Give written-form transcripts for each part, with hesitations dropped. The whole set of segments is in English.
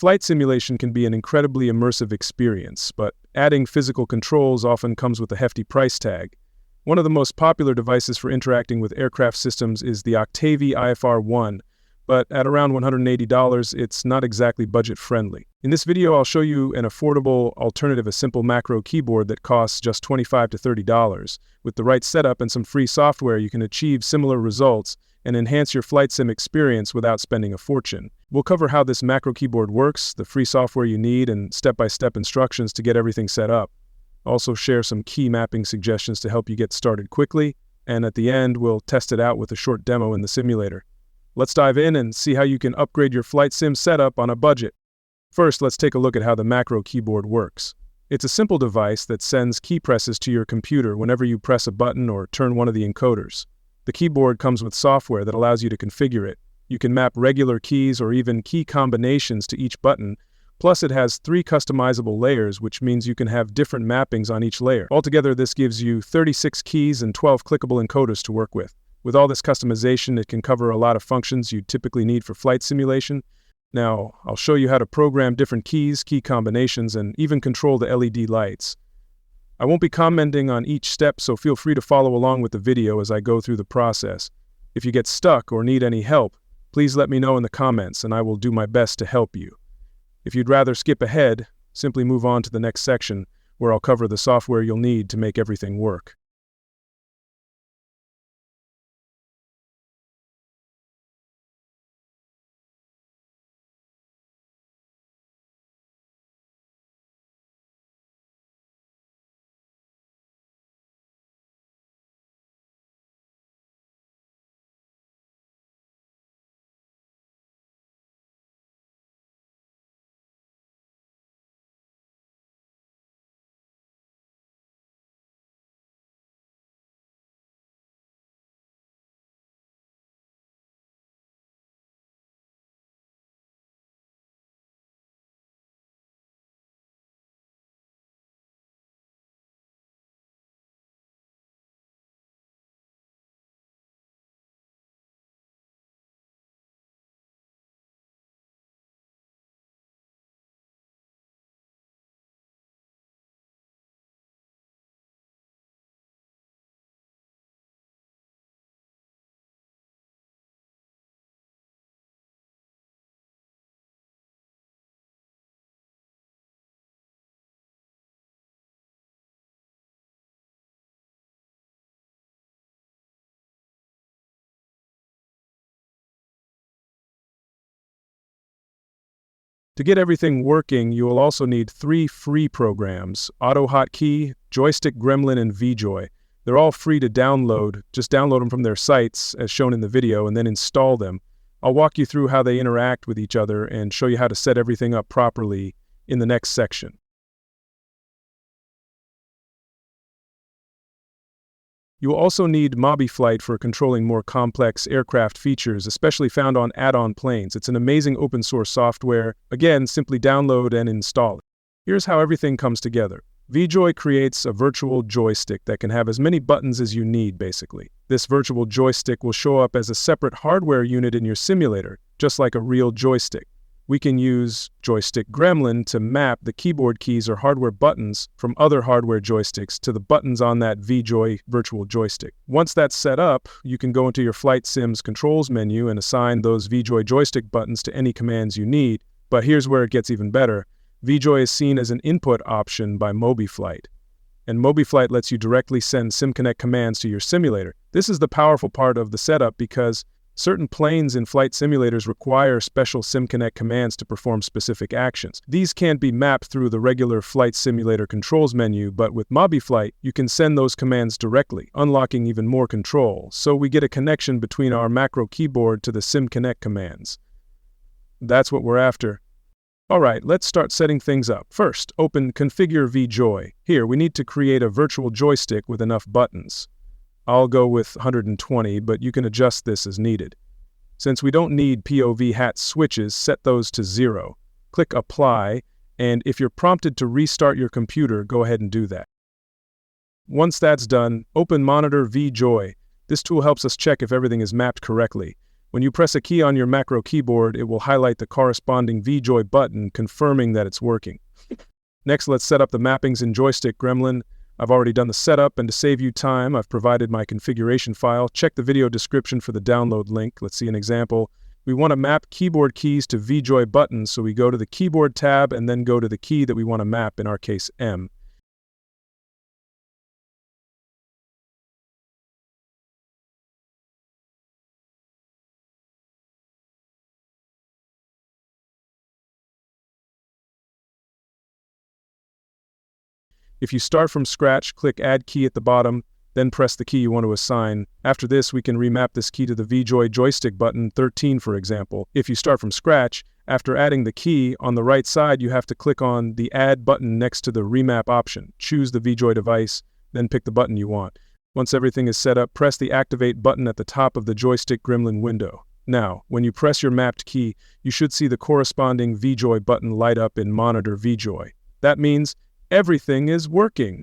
Flight simulation can be an incredibly immersive experience, but adding physical controls often comes with a hefty price tag. One of the most popular devices for interacting with aircraft systems is the Octavi IFR-1, but at around $180, it's not exactly budget-friendly. In this video, I'll show you an affordable alternative, a simple macro keyboard that costs just $25 to $30. With the right setup and some free software, you can achieve similar results and enhance your flight sim experience without spending a fortune. We'll cover how this macro keyboard works, the free software you need, and step-by-step instructions to get everything set up. Also share some key mapping suggestions to help you get started quickly, and at the end, we'll test it out with a short demo in the simulator. Let's dive in and see how you can upgrade your flight sim setup on a budget. First, let's take a look at how the macro keyboard works. It's a simple device that sends key presses to your computer whenever you press a button or turn one of the encoders. The keyboard comes with software that allows you to configure it. You can map regular keys or even key combinations to each button. Plus, it has 3 customizable layers, which means you can have different mappings on each layer. Altogether, this gives you 36 keys and 12 clickable encoders to work with. With all this customization, it can cover a lot of functions you'd typically need for flight simulation. Now, I'll show you how to program different keys, key combinations, and even control the LED lights. I won't be commenting on each step, so feel free to follow along with the video as I go through the process. If you get stuck or need any help, please let me know in the comments, and I will do my best to help you. If you'd rather skip ahead, simply move on to the next section, where I'll cover the software you'll need to make everything work. To get everything working, you will also need 3 free programs: AutoHotkey, Joystick, Gremlin, and vJoy. They're all free to download. Just download them from their sites, as shown in the video, and then install them. I'll walk you through how they interact with each other and show you how to set everything up properly in the next section. You will also need Mobiflight for controlling more complex aircraft features, especially found on add-on planes. It's an amazing open-source software. Again, simply download and install it. Here's how everything comes together. vJoy creates a virtual joystick that can have as many buttons as you need, basically. This virtual joystick will show up as a separate hardware unit in your simulator, just like a real joystick. We can use Joystick Gremlin to map the keyboard keys or hardware buttons from other hardware joysticks to the buttons on that vJoy virtual joystick. Once that's set up, you can go into your Flight Sim's controls menu and assign those vJoy joystick buttons to any commands you need. But here's where it gets even better. vJoy is seen as an input option by Mobiflight. And Mobiflight lets you directly send SimConnect commands to your simulator. This is the powerful part of the setup because certain planes in flight simulators require special SimConnect commands to perform specific actions. These can't be mapped through the regular flight simulator controls menu, but with Mobiflight, you can send those commands directly, unlocking even more control. So we get a connection between our macro keyboard to the SimConnect commands. That's what we're after. Alright, let's start setting things up. First, open Configure vJoy. Here, we need to create a virtual joystick with enough buttons. I'll go with 120, but you can adjust this as needed. Since we don't need POV hat switches, set those to 0. Click Apply, and if you're prompted to restart your computer, go ahead and do that. Once that's done, open Monitor vJoy. This tool helps us check if everything is mapped correctly. When you press a key on your macro keyboard, it will highlight the corresponding vJoy button, confirming that it's working. Next, let's set up the mappings in Joystick Gremlin. I've already done the setup, and to save you time, I've provided my configuration file. Check the video description for the download link. Let's see an example. We want to map keyboard keys to vJoy buttons, so we go to the Keyboard tab and then go to the key that we want to map, in our case M. If you start from scratch, click Add Key at the bottom, then press the key you want to assign. After this, we can remap this key to the vJoy joystick button 13, for example. If you start from scratch, after adding the key, on the right side you have to click on the Add button next to the Remap option. Choose the vJoy device, then pick the button you want. Once everything is set up, press the Activate button at the top of the Joystick Gremlin window. Now, when you press your mapped key, you should see the corresponding vJoy button light up in Monitor vJoy. That means everything is working.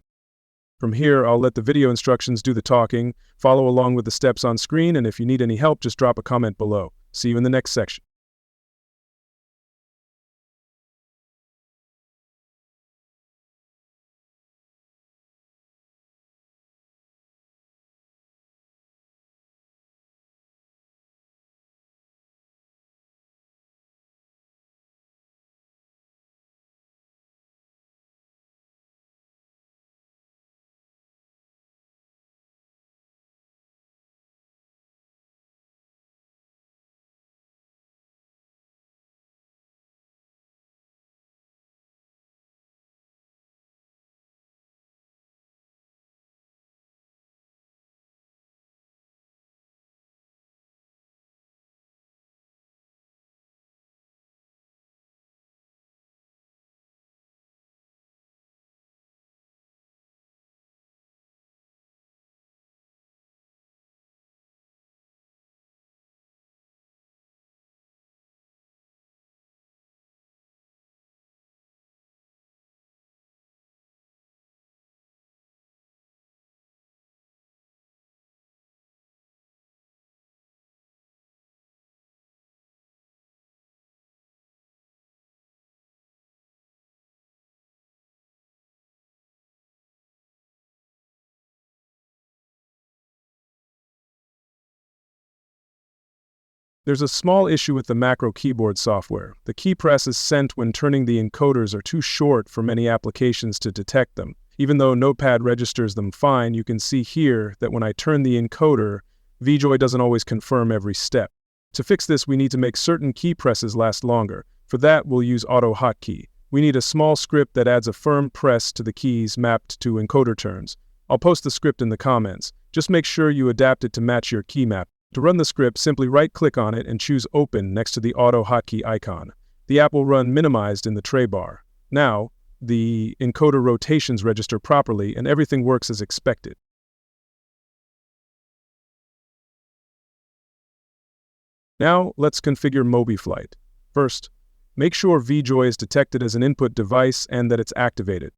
From here, I'll let the video instructions do the talking. Follow along with the steps on screen, and if you need any help, just drop a comment below. See you in the next section. There's a small issue with the macro keyboard software. The key presses sent when turning the encoders are too short for many applications to detect them. Even though Notepad registers them fine, you can see here that when I turn the encoder, vJoy doesn't always confirm every step. To fix this, we need to make certain key presses last longer. For that, we'll use AutoHotkey. We need a small script that adds a firm press to the keys mapped to encoder turns. I'll post the script in the comments. Just make sure you adapt it to match your key map. To run the script, simply right-click on it and choose Open next to the AutoHotkey icon. The app will run minimized in the tray bar. Now, the encoder rotations register properly and everything works as expected. Now, let's configure Mobiflight. First, make sure vJoy is detected as an input device and that it's activated.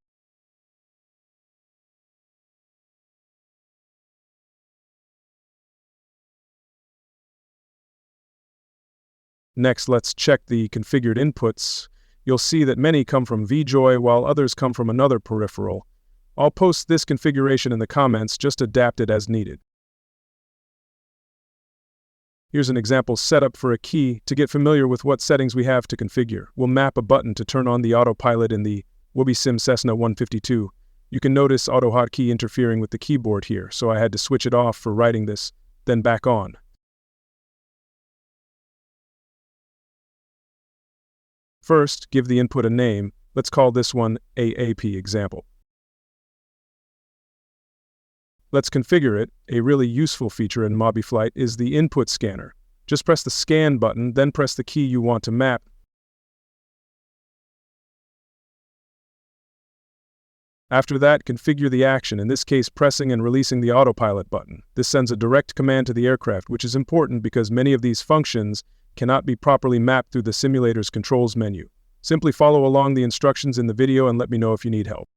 Next, let's check the configured inputs. You'll see that many come from vJoy while others come from another peripheral. I'll post this configuration in the comments, just adapt it as needed. Here's an example setup for a key. To get familiar with what settings we have to configure, we'll map a button to turn on the autopilot in the WB Sim Cessna 152. You can notice AutoHotkey interfering with the keyboard here, so I had to switch it off for writing this, then back on. First, give the input a name. Let's call this one AAP example. Let's configure it. A really useful feature in Mobiflight is the input scanner. Just press the Scan button, then press the key you want to map. After that, configure the action, in this case pressing and releasing the autopilot button. This sends a direct command to the aircraft, which is important because many of these functions cannot be properly mapped through the simulator's controls menu. Simply follow along the instructions in the video and let me know if you need help.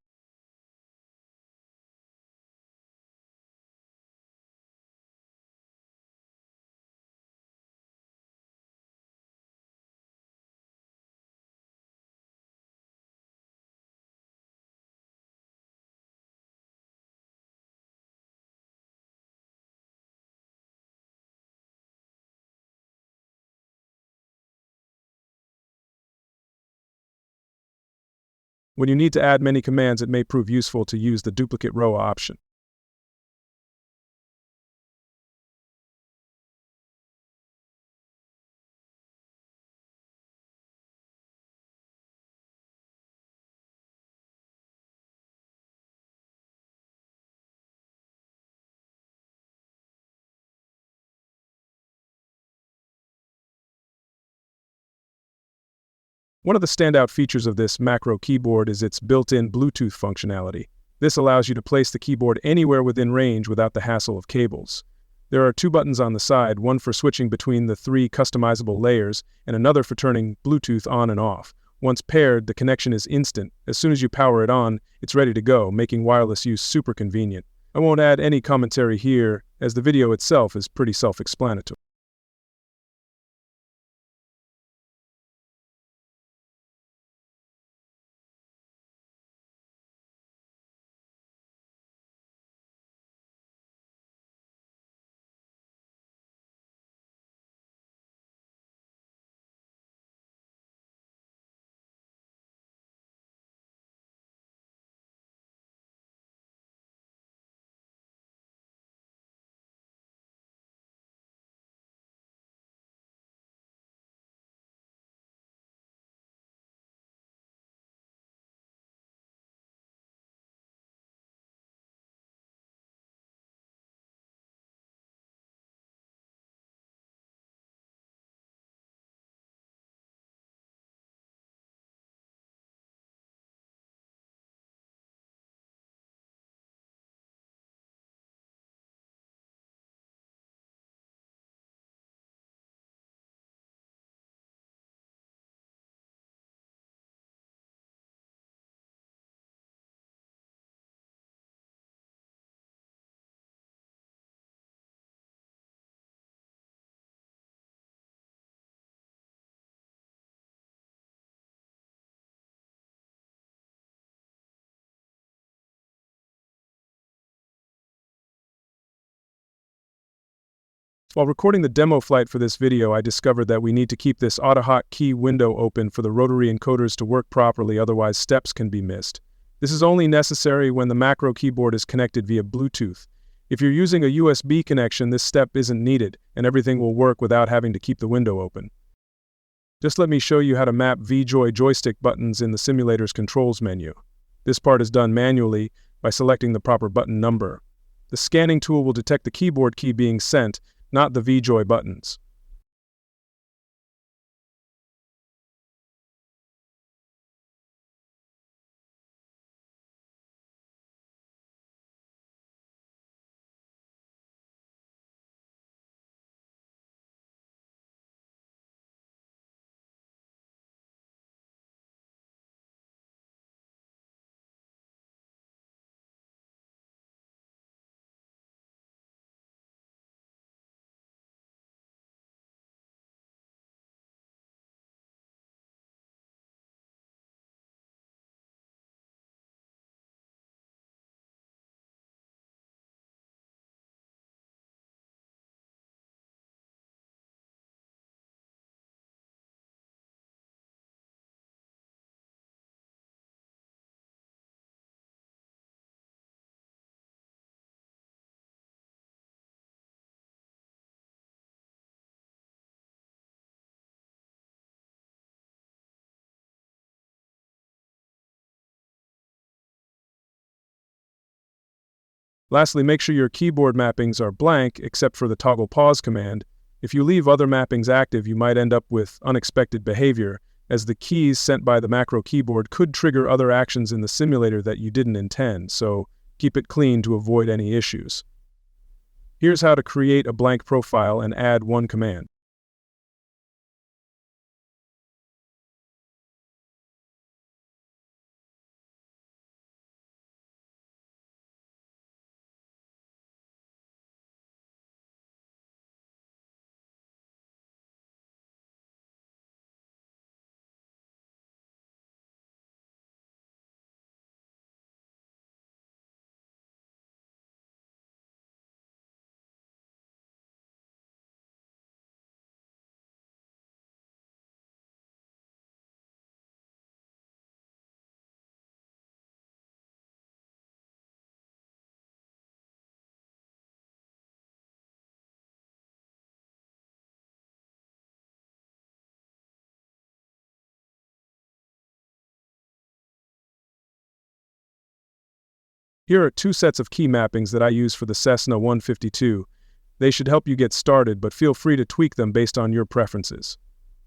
When you need to add many commands, it may prove useful to use the duplicate row option. One of the standout features of this macro keyboard is its built-in Bluetooth functionality. This allows you to place the keyboard anywhere within range without the hassle of cables. There are two buttons on the side, one for switching between the three customizable layers and another for turning Bluetooth on and off. Once paired, the connection is instant. As soon as you power it on, it's ready to go, making wireless use super convenient. I won't add any commentary here, as the video itself is pretty self-explanatory. While recording the demo flight for this video, I discovered that we need to keep this AutoHotkey window open for the rotary encoders to work properly, otherwise steps can be missed. This is only necessary when the macro keyboard is connected via Bluetooth. If you're using a USB connection, this step isn't needed, and everything will work without having to keep the window open. Just let me show you how to map vJoy joystick buttons in the simulator's controls menu. This part is done manually by selecting the proper button number. The scanning tool will detect the keyboard key being sent, not the vJoy buttons. Lastly, make sure your keyboard mappings are blank except for the toggle pause command. If you leave other mappings active, you might end up with unexpected behavior, as the keys sent by the macro keyboard could trigger other actions in the simulator that you didn't intend, so keep it clean to avoid any issues. Here's how to create a blank profile and add one command. Here are two sets of key mappings that I use for the Cessna 152. They should help you get started, but feel free to tweak them based on your preferences.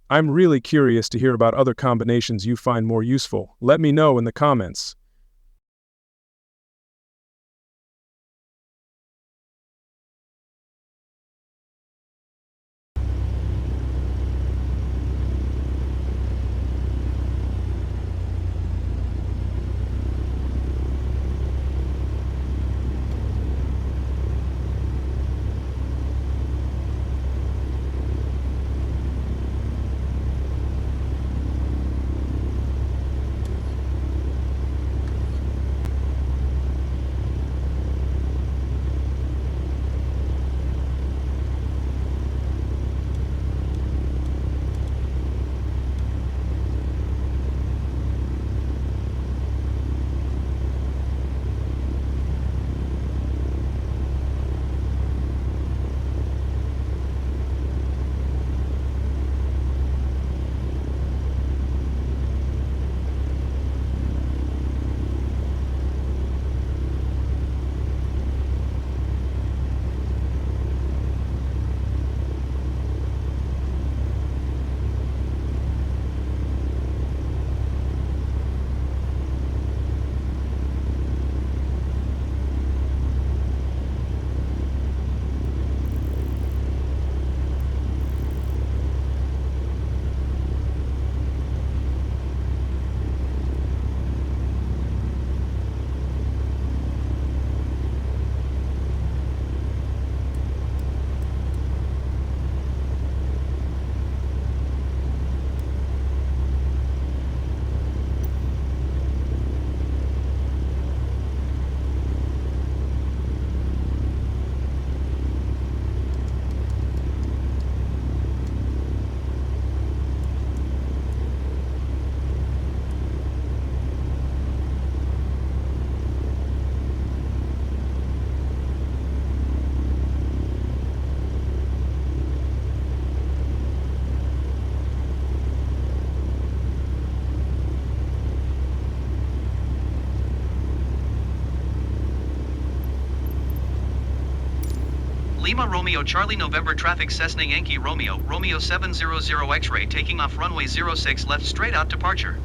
I'm really curious to hear about other combinations you find more useful. Let me know in the comments. Lima Romeo Charlie November traffic Cessna Yankee Romeo 700 X-ray taking off runway 06 left straight out departure.